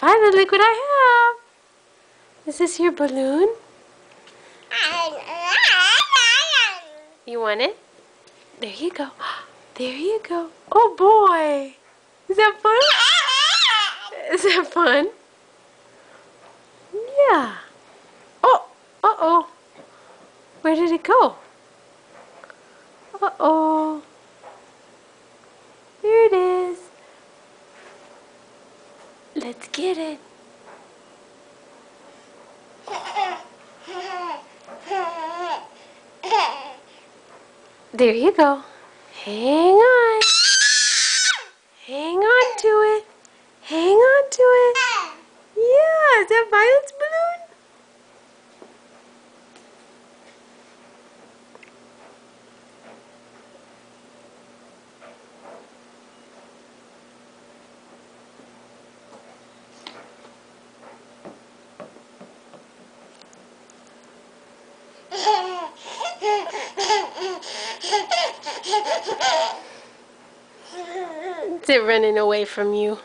Violet, look what I have. Is this your balloon? You want it? There you go. There you go. Oh boy. Is that fun? Is that fun? Yeah. Oh. Uh-oh. Where did it go? Uh-oh. There it is. Let's get it. There you go. Hang on. Hang on to it. Hang on to it. Yeah, is that Violet's balloon? Is it running away from you?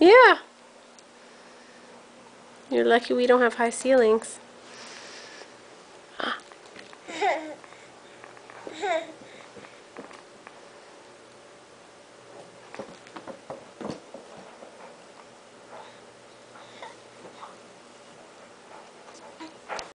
Yeah. You're lucky we don't have high ceilings.